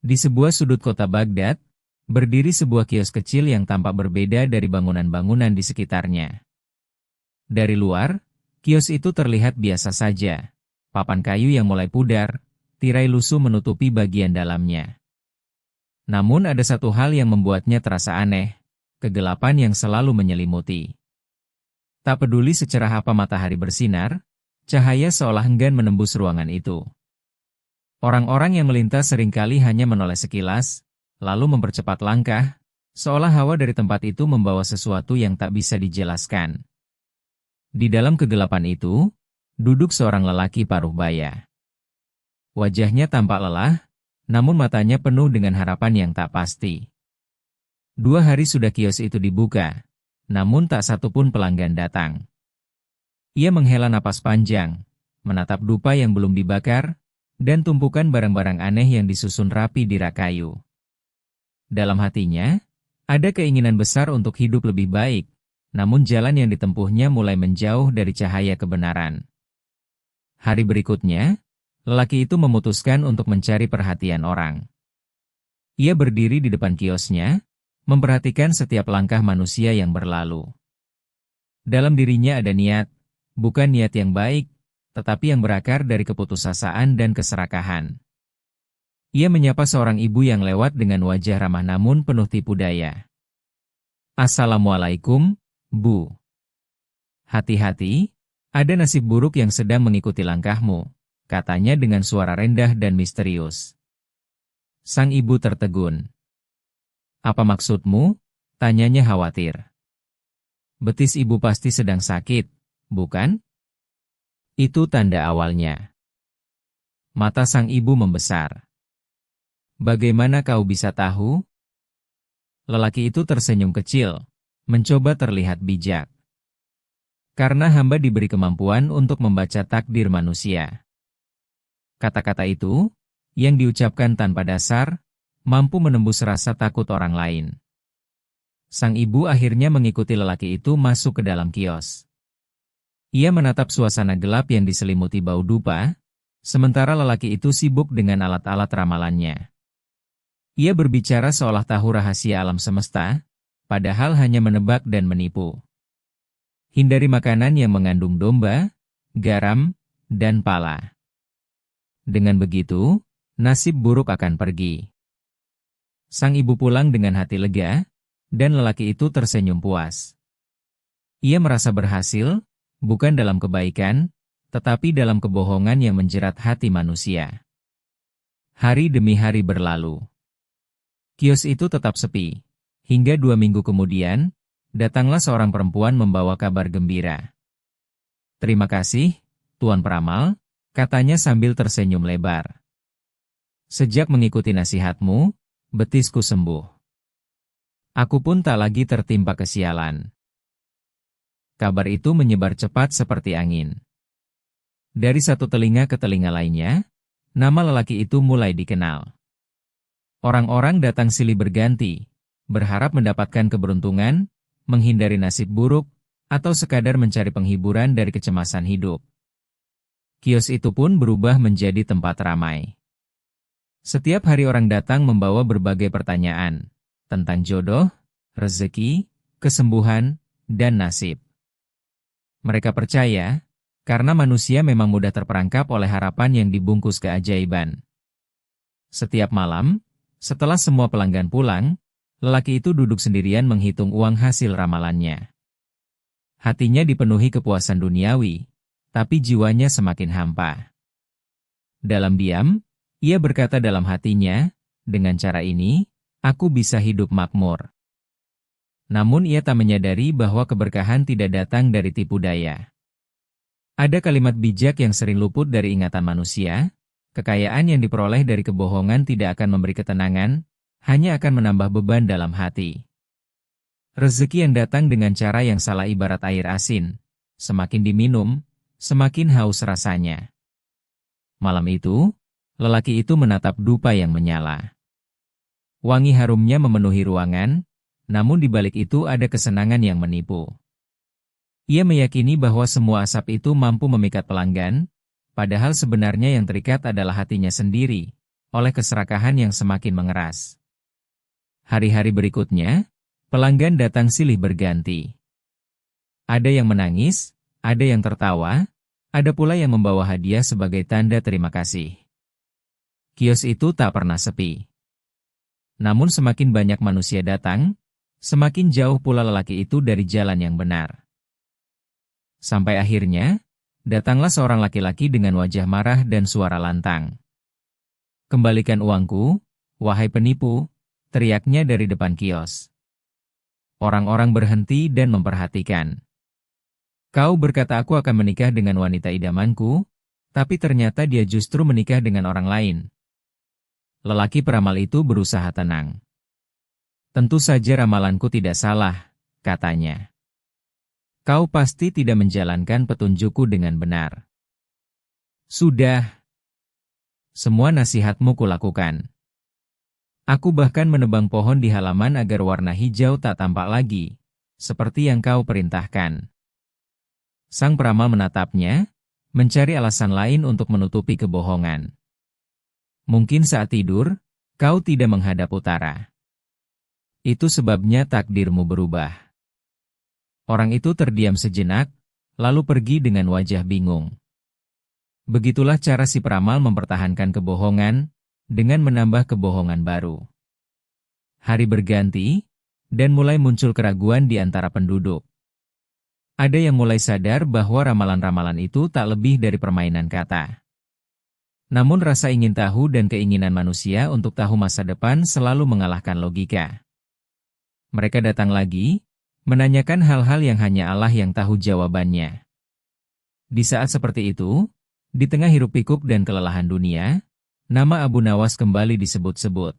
Di sebuah sudut kota Baghdad, berdiri sebuah kios kecil yang tampak berbeda dari bangunan-bangunan di sekitarnya. Dari luar, kios itu terlihat biasa saja. Papan kayu yang mulai pudar, tirai lusuh menutupi bagian dalamnya. Namun ada satu hal yang membuatnya terasa aneh, kegelapan yang selalu menyelimuti. Tak peduli secerah apa matahari bersinar, cahaya seolah enggan menembus ruangan itu. Orang-orang yang melintas seringkali hanya menoleh sekilas, lalu mempercepat langkah, seolah hawa dari tempat itu membawa sesuatu yang tak bisa dijelaskan. Di dalam kegelapan itu, duduk seorang lelaki paruh baya. Wajahnya tampak lelah, namun matanya penuh dengan harapan yang tak pasti. 2 hari sudah kios itu dibuka, namun tak satupun pelanggan datang. Ia menghela napas panjang, menatap dupa yang belum dibakar, dan tumpukan barang-barang aneh yang disusun rapi di rak kayu. Dalam hatinya, ada keinginan besar untuk hidup lebih baik, namun jalan yang ditempuhnya mulai menjauh dari cahaya kebenaran. Hari berikutnya, lelaki itu memutuskan untuk mencari perhatian orang. Ia berdiri di depan kiosnya, memperhatikan setiap langkah manusia yang berlalu. Dalam dirinya ada niat, bukan niat yang baik, tetapi yang berakar dari keputusasaan dan keserakahan. Ia menyapa seorang ibu yang lewat dengan wajah ramah namun penuh tipu daya. "Assalamualaikum, Bu. Hati-hati, ada nasib buruk yang sedang mengikuti langkahmu," katanya dengan suara rendah dan misterius. Sang ibu tertegun. "Apa maksudmu?" tanyanya khawatir. "Betis ibu pasti sedang sakit, bukan?" Itu tanda awalnya. Mata sang ibu membesar. "Bagaimana kau bisa tahu?" Lelaki itu tersenyum kecil, mencoba terlihat bijak. "Karena hamba diberi kemampuan untuk membaca takdir manusia." Kata-kata itu, yang diucapkan tanpa dasar, mampu menembus rasa takut orang lain. Sang ibu akhirnya mengikuti lelaki itu masuk ke dalam kios. Ia menatap suasana gelap yang diselimuti bau dupa, sementara lelaki itu sibuk dengan alat-alat ramalannya. Ia berbicara seolah tahu rahasia alam semesta, padahal hanya menebak dan menipu. Hindari makanan yang mengandung domba, garam, dan pala. Dengan begitu, nasib buruk akan pergi. Sang ibu pulang dengan hati lega, dan lelaki itu tersenyum puas. Ia merasa berhasil, bukan dalam kebaikan, tetapi dalam kebohongan yang menjerat hati manusia. Hari demi hari berlalu. Kios itu tetap sepi. Hingga 2 minggu kemudian, datanglah seorang perempuan membawa kabar gembira. "Terima kasih, Tuan Peramal," katanya sambil tersenyum lebar. "Sejak mengikuti nasihatmu, betisku sembuh. Aku pun tak lagi tertimpa kesialan." Kabar itu menyebar cepat seperti angin. Dari satu telinga ke telinga lainnya, nama lelaki itu mulai dikenal. Orang-orang datang silih berganti, berharap mendapatkan keberuntungan, menghindari nasib buruk, atau sekadar mencari penghiburan dari kecemasan hidup. Kios itu pun berubah menjadi tempat ramai. Setiap hari orang datang membawa berbagai pertanyaan tentang jodoh, rezeki, kesembuhan, dan nasib. Mereka percaya, karena manusia memang mudah terperangkap oleh harapan yang dibungkus keajaiban. Setiap malam, setelah semua pelanggan pulang, lelaki itu duduk sendirian menghitung uang hasil ramalannya. Hatinya dipenuhi kepuasan duniawi, tapi jiwanya semakin hampa. Dalam diam, ia berkata dalam hatinya, "Dengan cara ini, aku bisa hidup makmur." Namun ia tak menyadari bahwa keberkahan tidak datang dari tipu daya. Ada kalimat bijak yang sering luput dari ingatan manusia, kekayaan yang diperoleh dari kebohongan tidak akan memberi ketenangan, hanya akan menambah beban dalam hati. Rezeki yang datang dengan cara yang salah ibarat air asin, semakin diminum, semakin haus rasanya. Malam itu, lelaki itu menatap dupa yang menyala. Wangi harumnya memenuhi ruangan, namun di balik itu ada kesenangan yang menipu. Ia meyakini bahwa semua asap itu mampu memikat pelanggan, padahal sebenarnya yang terikat adalah hatinya sendiri, oleh keserakahan yang semakin mengeras. Hari-hari berikutnya, pelanggan datang silih berganti. Ada yang menangis, ada yang tertawa, ada pula yang membawa hadiah sebagai tanda terima kasih. Kios itu tak pernah sepi. Namun semakin banyak manusia datang, semakin jauh pula lelaki itu dari jalan yang benar. Sampai akhirnya, datanglah seorang laki-laki dengan wajah marah dan suara lantang. "Kembalikan uangku, wahai penipu," teriaknya dari depan kios. Orang-orang berhenti dan memperhatikan. "Kau berkata aku akan menikah dengan wanita idamanku, tapi ternyata dia justru menikah dengan orang lain." Lelaki peramal itu berusaha tenang. "Tentu saja ramalanku tidak salah," katanya. "Kau pasti tidak menjalankan petunjukku dengan benar." "Sudah. Semua nasihatmu kulakukan. Aku bahkan menebang pohon di halaman agar warna hijau tak tampak lagi, seperti yang kau perintahkan." Sang peramal menatapnya, mencari alasan lain untuk menutupi kebohongan. "Mungkin saat tidur, kau tidak menghadap utara. Itu sebabnya takdirmu berubah." Orang itu terdiam sejenak, lalu pergi dengan wajah bingung. Begitulah cara si peramal mempertahankan kebohongan, dengan menambah kebohongan baru. Hari berganti, dan mulai muncul keraguan di antara penduduk. Ada yang mulai sadar bahwa ramalan-ramalan itu tak lebih dari permainan kata. Namun rasa ingin tahu dan keinginan manusia untuk tahu masa depan selalu mengalahkan logika. Mereka datang lagi, menanyakan hal-hal yang hanya Allah yang tahu jawabannya. Di saat seperti itu, di tengah hiruk-pikuk dan kelelahan dunia, nama Abu Nawas kembali disebut-sebut.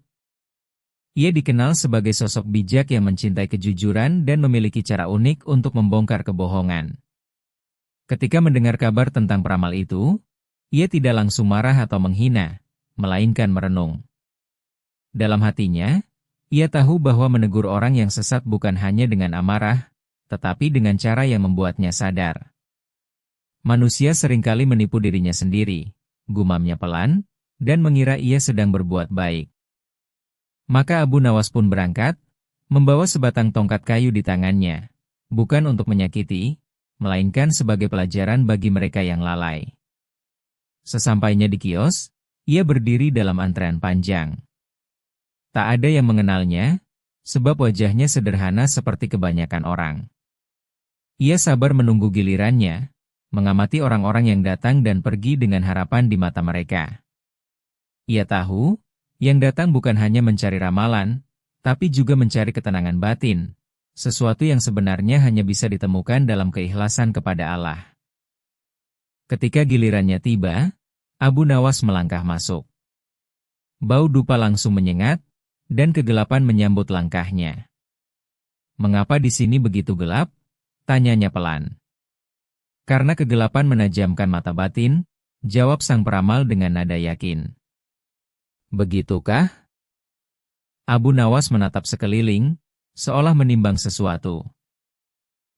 Ia dikenal sebagai sosok bijak yang mencintai kejujuran dan memiliki cara unik untuk membongkar kebohongan. Ketika mendengar kabar tentang peramal itu, ia tidak langsung marah atau menghina, melainkan merenung. Dalam hatinya, ia tahu bahwa menegur orang yang sesat bukan hanya dengan amarah, tetapi dengan cara yang membuatnya sadar. Manusia seringkali menipu dirinya sendiri, gumamnya pelan, dan mengira ia sedang berbuat baik. Maka Abu Nawas pun berangkat, membawa sebatang tongkat kayu di tangannya, bukan untuk menyakiti, melainkan sebagai pelajaran bagi mereka yang lalai. Sesampainya di kios, ia berdiri dalam antrean panjang. Tak ada yang mengenalnya, sebab wajahnya sederhana seperti kebanyakan orang. Ia sabar menunggu gilirannya, mengamati orang-orang yang datang dan pergi dengan harapan di mata mereka. Ia tahu, yang datang bukan hanya mencari ramalan, tapi juga mencari ketenangan batin, sesuatu yang sebenarnya hanya bisa ditemukan dalam keikhlasan kepada Allah. Ketika gilirannya tiba, Abu Nawas melangkah masuk. Bau dupa langsung menyengat, dan kegelapan menyambut langkahnya. "Mengapa di sini begitu gelap?" tanyanya pelan. "Karena kegelapan menajamkan mata batin," jawab sang peramal dengan nada yakin. "Begitukah?" Abu Nawas menatap sekeliling, seolah menimbang sesuatu.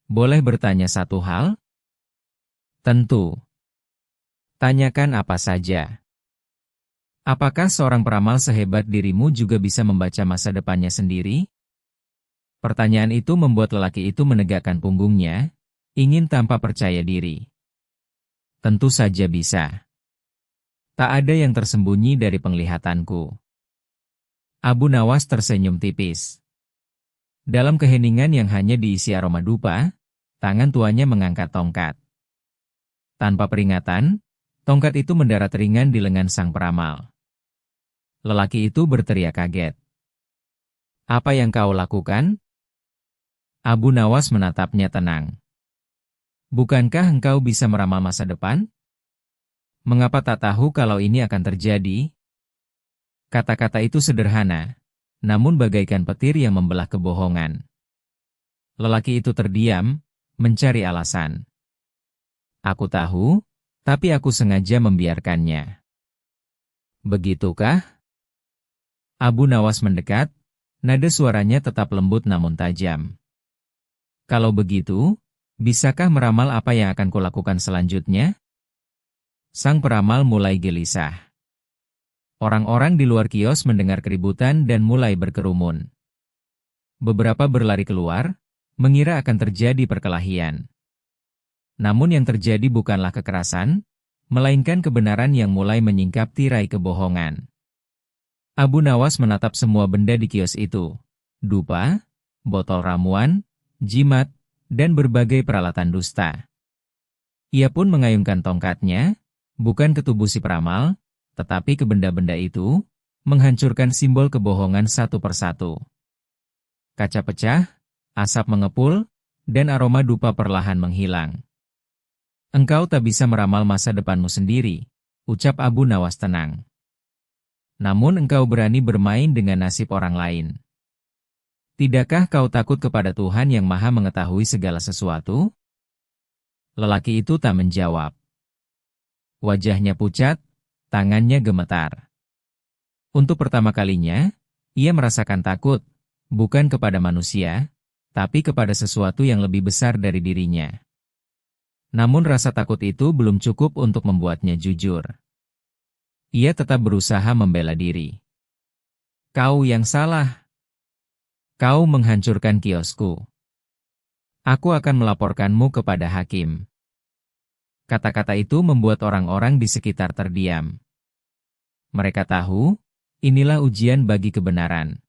"Boleh bertanya satu hal?" "Tentu. Tanyakan apa saja." "Apakah seorang peramal sehebat dirimu juga bisa membaca masa depannya sendiri?" Pertanyaan itu membuat lelaki itu menegakkan punggungnya, ingin tanpa percaya diri. "Tentu saja bisa. Tak ada yang tersembunyi dari penglihatanku." Abu Nawas tersenyum tipis. Dalam keheningan yang hanya diisi aroma dupa, tangan tuanya mengangkat tongkat. Tanpa peringatan, tongkat itu mendarat ringan di lengan sang peramal. Lelaki itu berteriak kaget. "Apa yang kau lakukan?" Abu Nawas menatapnya tenang. "Bukankah engkau bisa meramal masa depan? Mengapa tak tahu kalau ini akan terjadi?" Kata-kata itu sederhana, namun bagaikan petir yang membelah kebohongan. Lelaki itu terdiam, mencari alasan. "Aku tahu, tapi aku sengaja membiarkannya." "Begitukah?" Abu Nawas mendekat, nada suaranya tetap lembut namun tajam. "Kalau begitu, bisakah meramal apa yang akan kulakukan selanjutnya?" Sang peramal mulai gelisah. Orang-orang di luar kios mendengar keributan dan mulai berkerumun. Beberapa berlari keluar, mengira akan terjadi perkelahian. Namun yang terjadi bukanlah kekerasan, melainkan kebenaran yang mulai menyingkap tirai kebohongan. Abu Nawas menatap semua benda di kios itu. Dupa, botol ramuan, jimat, dan berbagai peralatan dusta. Ia pun mengayunkan tongkatnya, bukan ke tubuh si peramal, tetapi ke benda-benda itu, menghancurkan simbol kebohongan satu persatu. Kaca pecah, asap mengepul, dan aroma dupa perlahan menghilang. Engkau tak bisa meramal masa depanmu sendiri, ucap Abu Nawas tenang. Namun engkau berani bermain dengan nasib orang lain. Tidakkah kau takut kepada Tuhan yang Maha Mengetahui segala sesuatu? Lelaki itu tak menjawab. Wajahnya pucat, tangannya gemetar. Untuk pertama kalinya, ia merasakan takut, bukan kepada manusia, tapi kepada sesuatu yang lebih besar dari dirinya. Namun rasa takut itu belum cukup untuk membuatnya jujur. Ia tetap berusaha membela diri. Kau yang salah. Kau menghancurkan kiosku. Aku akan melaporkanmu kepada hakim. Kata-kata itu membuat orang-orang di sekitar terdiam. Mereka tahu, inilah ujian bagi kebenaran.